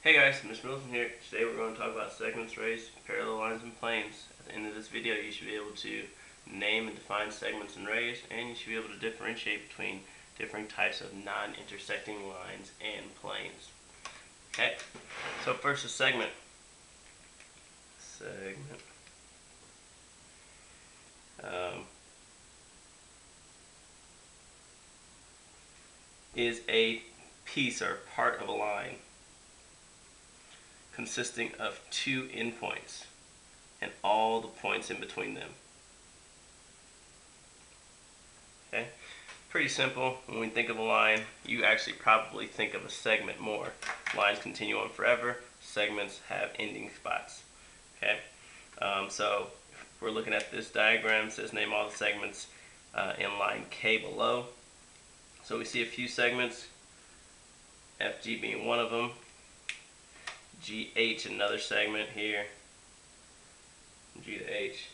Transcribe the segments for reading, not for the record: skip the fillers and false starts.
Hey guys, Mr. Milton here. Today we're going to talk about segments, rays, parallel lines, and planes. At the end of this video you should be able to name and define segments and rays, and you should be able to differentiate between different types of non-intersecting lines and planes. Okay, so first a segment. Is a piece or part of a line consisting of two endpoints and all the points in between them. Okay, pretty simple. When we think of a line, you actually probably think of a segment more. Lines continue on forever. Segments have ending spots. Okay, so if we're looking at this diagram, it says name all the segments in line K below. So we see a few segments, FG being one of them, GH another segment here, G to H,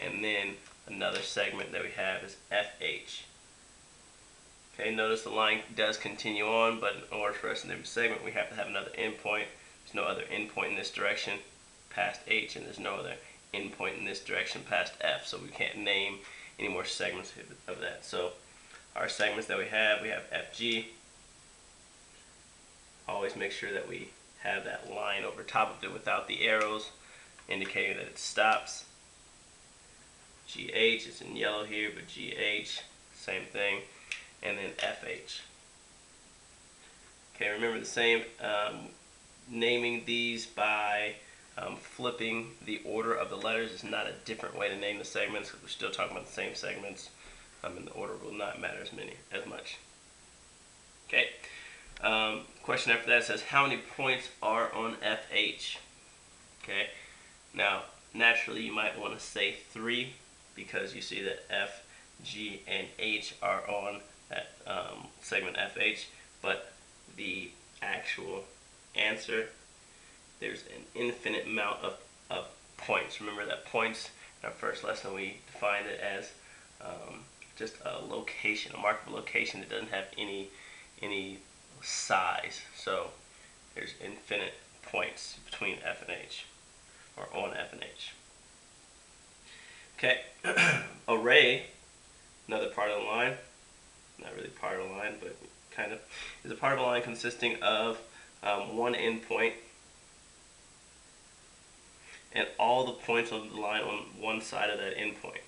and then another segment that we have is FH. Okay, notice the line does continue on, but in order for us to name a segment, we have to have another endpoint. There's no other endpoint in this direction past H, and there's no other endpoint in this direction past F, so we can't name any more segments of that. So our segments that we have FG. Always make sure that we have that line over top of it without the arrows indicating that it stops. GH is in yellow here, but GH, same thing. And then FH. Okay, remember the same, naming these by flipping the order of the letters is not a different way to name the segments, because we're still talking about the same segments, and the order will not matter as much. Okay, question after that says how many points are on FH? Okay, now naturally you might want to say 3, because you see that F, G, and H are on that segment FH, but the actual answer, there's an infinite amount of points. Remember that points, in our first lesson we defined it as just a location, a markable location that doesn't have any size. So there's infinite points between F and H, or on F and H. Okay, array, another part of the line, not really part of the line, but kind of, is a part of a line consisting of one endpoint and all the points of the line on one side of that endpoint.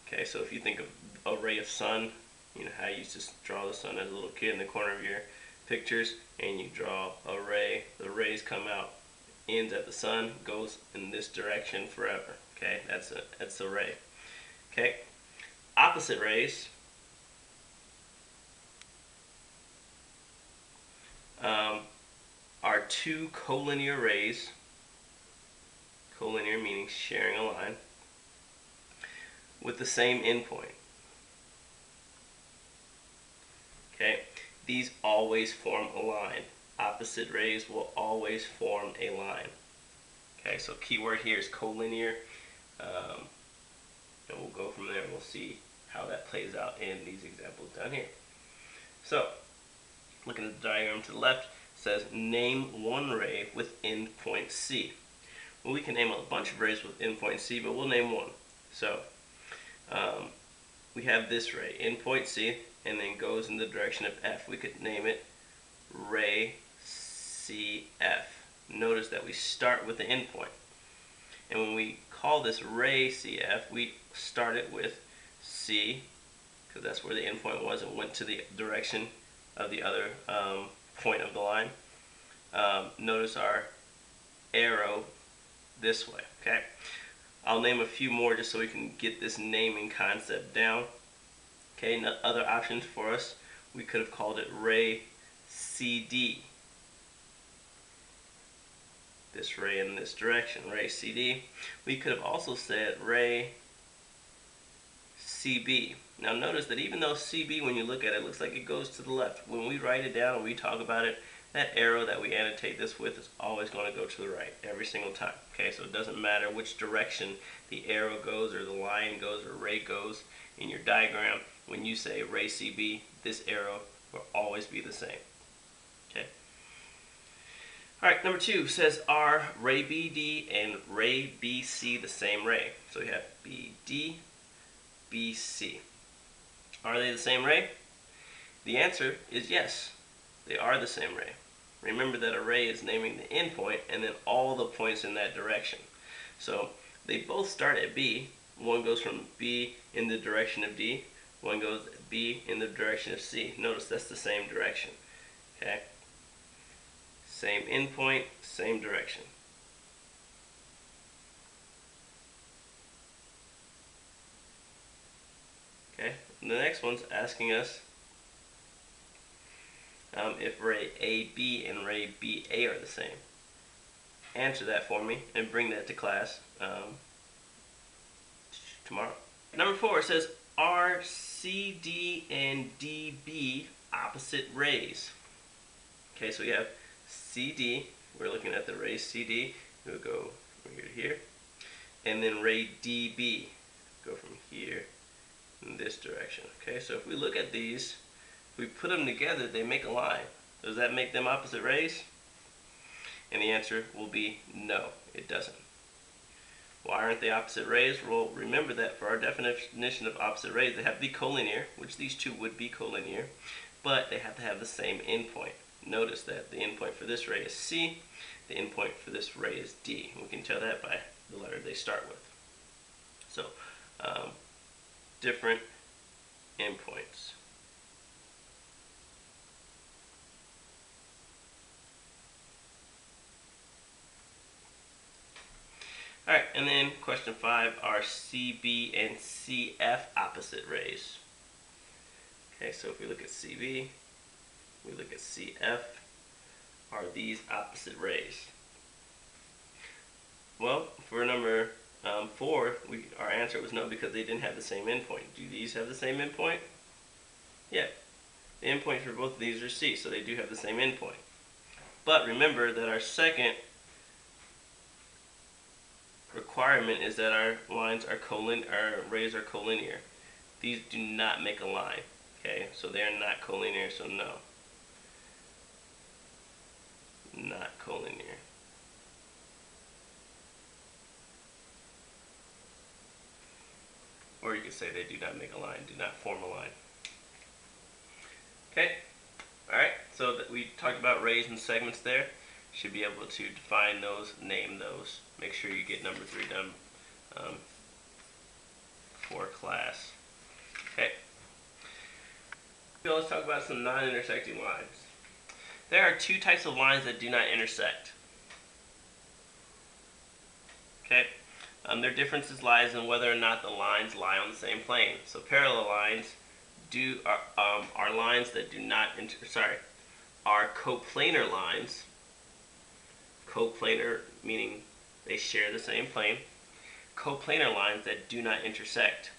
Okay, so if you think of a ray of sun, you know how you used to draw the sun as a little kid in the corner of your pictures, and you draw a ray, the rays come out, ends at the sun, goes in this direction forever. Okay, that's a ray. Okay, opposite rays are two collinear rays, collinear meaning sharing a line, with the same endpoint. Okay, these always form a line. Opposite rays will always form a line. Okay, so keyword here is collinear, and we'll go from there. We'll see how that plays out in these examples down here. So, looking at the diagram to the left, it says name one ray with endpoint C. Well, we can name a bunch of rays with endpoint C, but we'll name one. So, we have this ray, endpoint C, and then goes in the direction of F. We could name it ray CF. Notice that we start with the endpoint. And when we call this ray CF, we start it with C, because that's where the endpoint was, and went to the direction of the other point of the line. Notice our arrow this way. Okay, I'll name a few more just so we can get this naming concept down. Okay, other options for us, we could have called it ray CD. This ray in this direction, ray CD. We could have also said ray CB. Now notice that even though CB, when you look at it, looks like it goes to the left, when we write it down and we talk about it, that arrow that we annotate this with is always going to go to the right every single time. Okay, so it doesn't matter which direction the arrow goes or the line goes or ray goes in your diagram. When you say ray CB, this arrow will always be the same. Okay. Alright, number 2 says, are ray BD and ray BC the same ray? So we have BD, BC. Are they the same ray? The answer is yes, they are the same ray. Remember that a ray is naming the endpoint and then all the points in that direction. So they both start at B. One goes from B in the direction of D. One goes B in the direction of C. Notice that's the same direction. Okay? Same endpoint, same direction. Okay? And the next one's asking us if ray AB and ray BA are the same. Answer that for me and bring that to class tomorrow. Number 4 says, are CD and DB opposite rays? Okay, so we have CD, we're looking at the ray CD, we'll go from here to here, and then ray DB, go from here in this direction. Okay, so if we look at these, if we put them together, they make a line. Does that make them opposite rays? And the answer will be no, it doesn't. Why aren't they opposite rays? Well, remember that for our definition of opposite rays, they have to be collinear, which these two would be collinear, but they have to have the same endpoint. Notice that the endpoint for this ray is C, the endpoint for this ray is D. We can tell that by the letter they start with. So, different endpoints. Alright, and then question 5, are CB and CF opposite rays? Okay, so if we look at CB, we look at CF, are these opposite rays? Well, for number 4, our answer was no, because they didn't have the same endpoint. Do these have the same endpoint? Yeah. The endpoint for both of these are C, so they do have the same endpoint. But remember that our second requirement is that our lines are our rays are collinear. These do not make a line. Okay, so they are not collinear, so no. Not collinear. Or you could say they do not make a line, do not form a line. Okay, alright, so that we talked about rays and segments there. Should be able to define those, name those. Make sure you get number 3 done for class. Okay. So let's talk about some non-intersecting lines. There are 2 types of lines that do not intersect. Okay. Their differences lies in whether or not the lines lie on the same plane. So parallel lines are lines that do not are coplanar lines. Coplanar meaning they share the same plane. Coplanar lines that do not intersect.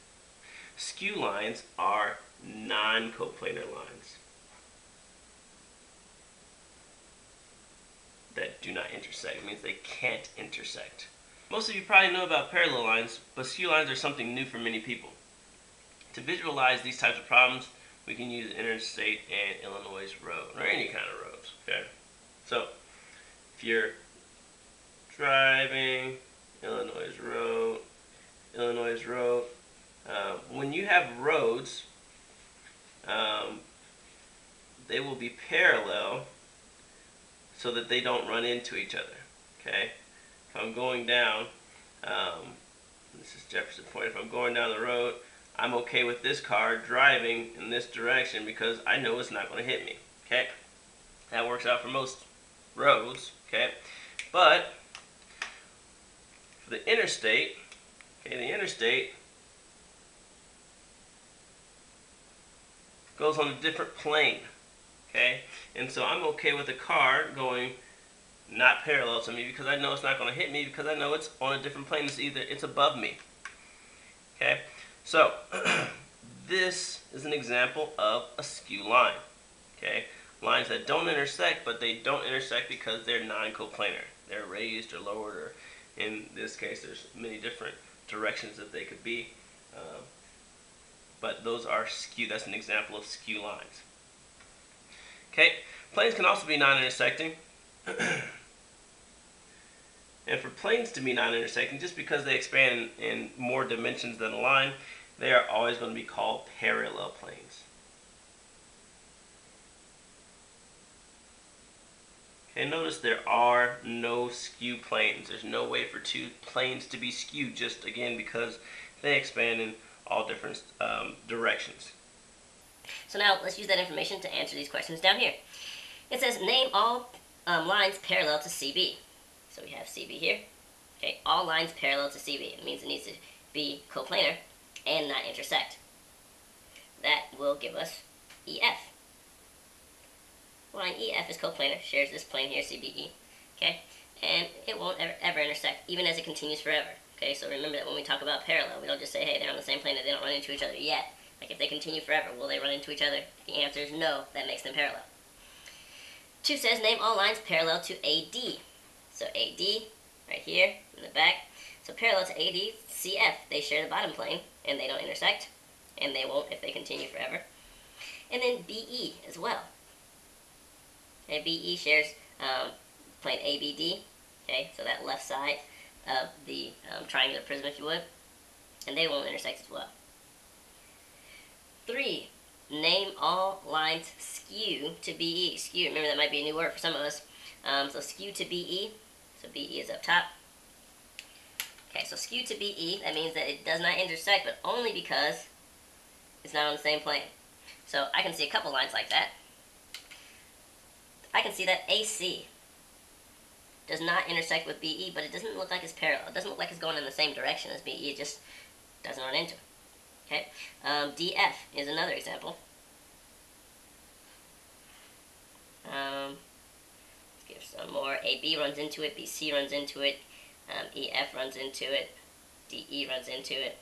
Skew lines are non-coplanar lines that do not intersect. It means they can't intersect. Most of you probably know about parallel lines, but skew lines are something new for many people. To visualize these types of problems, we can use Interstate and Illinois Road, or any kind of roads. Okay, so if you're driving Illinois Road, when you have roads, they will be parallel so that they don't run into each other. Okay, if I'm going down, this is Jefferson Point. If I'm going down the road, I'm okay with this car driving in this direction because I know it's not going to hit me. Okay, that works out for most roads. Okay, but for the interstate, okay, the interstate goes on a different plane. Okay, and so I'm okay with a car going not parallel to me because I know it's not going to hit me because I know it's on a different plane. It's above me. Okay, so this is an example of a skew line. Okay, lines that don't intersect, but they don't intersect because they're non-coplanar. They're raised or lowered, or in this case, there's many different directions that they could be. But those are skew. That's an example of skew lines. Okay, planes can also be non-intersecting. And for planes to be non-intersecting, just because they expand in more dimensions than a line, they are always going to be called parallel planes. Okay, notice there are no skew planes. There's no way for two planes to be skewed, just again because they expand in all different directions. So now let's use that information to answer these questions down here. It says name all lines parallel to CB. So we have CB here. Okay, all lines parallel to CB. It means it needs to be coplanar and not intersect. That will give us EF. Line EF is coplanar, shares this plane here, CBE. Okay, and it won't ever intersect, even as it continues forever. Okay, so remember that when we talk about parallel, we don't just say, hey, they're on the same plane and they don't run into each other yet. Like if they continue forever, will they run into each other? If the answer is no, that makes them parallel. 2 says name all lines parallel to AD. So AD, right here in the back. So parallel to AD, CF, they share the bottom plane and they don't intersect. And they won't if they continue forever. And then BE as well. Okay, BE shares plane ABD. Okay, so that left side of the triangular prism, if you would. And they won't intersect as well. 3, name all lines skew to BE. Skew, remember that might be a new word for some of us. So skew to BE. So BE is up top. Okay, so skew to BE, that means that it does not intersect, but only because it's not on the same plane. So I can see a couple lines like that. I can see that AC does not intersect with BE, but it doesn't look like it's parallel. It doesn't look like it's going in the same direction as BE. It just doesn't run into it. Okay, DF is another example. Let's give some more. AB runs into it, BC runs into it, EF runs into it, DE runs into it.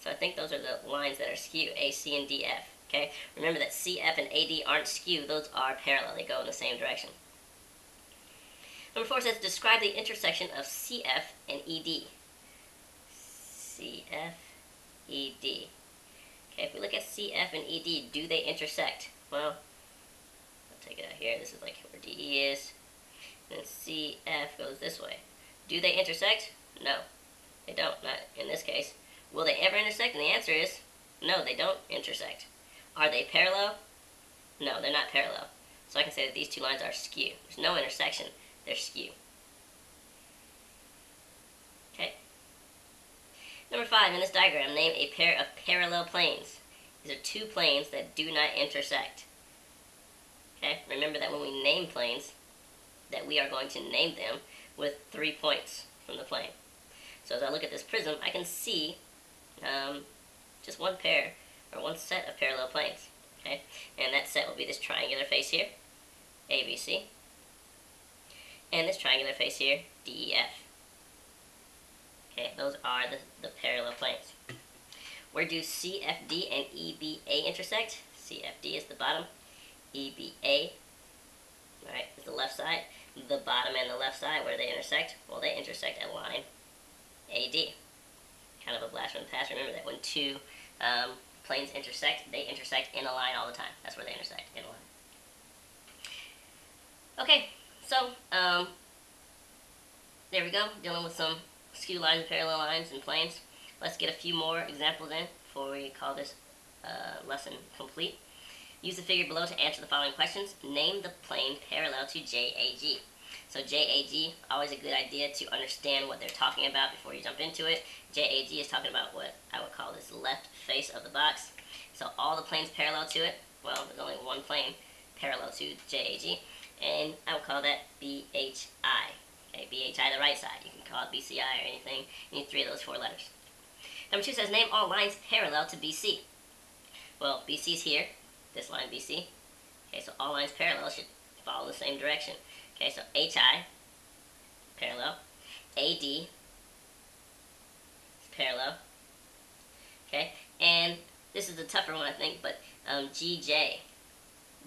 So I think those are the lines that are skew, AC and DF. Okay, remember that CF and AD aren't skew, those are parallel, they go in the same direction. Number 4 says describe the intersection of CF and ED. CF, ED. Okay, if we look at CF and ED, do they intersect? Well, I'll take it out here. This is like where DE is. And then CF goes this way. Do they intersect? No, they don't. Not in this case. Will they ever intersect? And the answer is no, they don't intersect. Are they parallel? No, they're not parallel. So I can say that these two lines are skew. There's no intersection. They're skew. Okay. Number 5, in this diagram, name a pair of parallel planes. These are two planes that do not intersect. Okay, remember that when we name planes, that we are going to name them with 3 points from the plane. So as I look at this prism, I can see just one pair, or one set of parallel planes. Okay, and that set will be this triangular face here, ABC, and this triangular face here, DEF. Okay, those are the parallel planes. Where do CFD and EBA intersect? CFD is the bottom, EBA, right, is the left side. The bottom and the left side, where they intersect? Well, they intersect at line AD. Kind of a blast from the past. Remember that when two planes intersect, they intersect in a line all the time. That's where they intersect, in a line. Okay, so there we go, dealing with some skew lines and parallel lines and planes. Let's get a few more examples in before we call this lesson complete. Use the figure below to answer the following questions. Name the plane parallel to JAG. So JAG, always a good idea to understand what they're talking about before you jump into it. JAG is talking about what I would call this left face of the box. So all the planes parallel to it, well, there's only one plane parallel to JAG, and I would call that BHI. Okay, BHI, the right side. You can call it BCI or anything. You need 3 of those 4 letters. Number 2 says name all lines parallel to BC. Well, BC's here, this line BC. Okay, so all lines parallel should follow the same direction. Okay, so HI, parallel. AD is parallel. Okay, and this is the tougher one, I think, but GJ.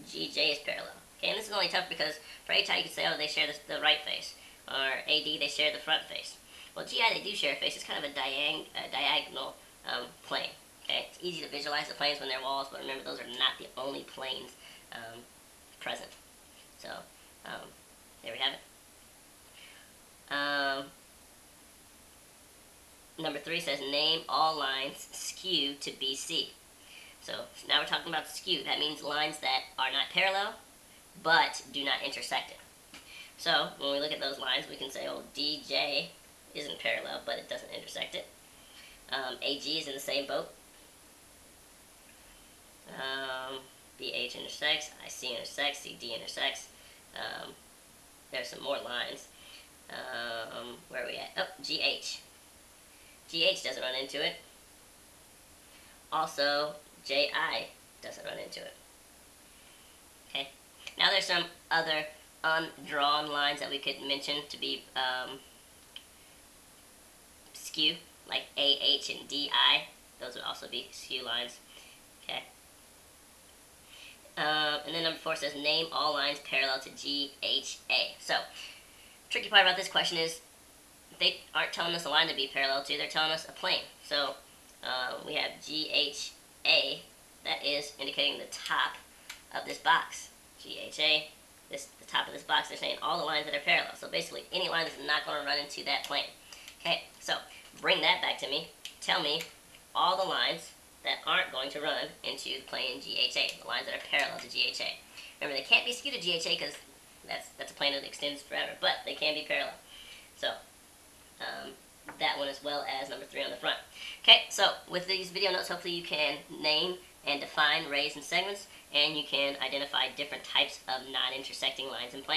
GJ is parallel. Okay, and this is only tough because for HI you could say, oh, they share the right face. Or AD, they share the front face. Well, GI, they do share a face. It's kind of a diagonal plane. Okay, it's easy to visualize the planes when they're walls, but remember those are not the only planes present. So there we have it. Number 3 says name all lines skew to BC. So now we're talking about skew. That means lines that are not parallel but do not intersect it. So when we look at those lines, we can say, oh, DJ isn't parallel, but it doesn't intersect it. AG is in the same boat. BH intersects, IC intersects, CD intersects. There's some more lines. Where are we at? Oh, GH. GH doesn't run into it. Also, JI doesn't run into it. Okay. Now there's some other undrawn lines that we could mention to be skew, like AH and DI. Those would also be skew lines. Okay. And then number 4 says name all lines parallel to GHA. So, tricky part about this question is they aren't telling us a line to be parallel to, they're telling us a plane. So, we have GHA, that is indicating the top of this box. GHA, the top of this box, they're saying all the lines that are parallel. So basically, any line that's not going to run into that plane. Okay, so bring that back to me. Tell me all the lines that aren't going to run into the plane GHA, the lines that are parallel to GHA. Remember, they can't be skewed to GHA because that's a plane that extends forever, but they can be parallel. So, that one as well as number 3 on the front. Okay, so with these video notes, hopefully you can name and define rays and segments, and you can identify different types of non-intersecting lines and planes.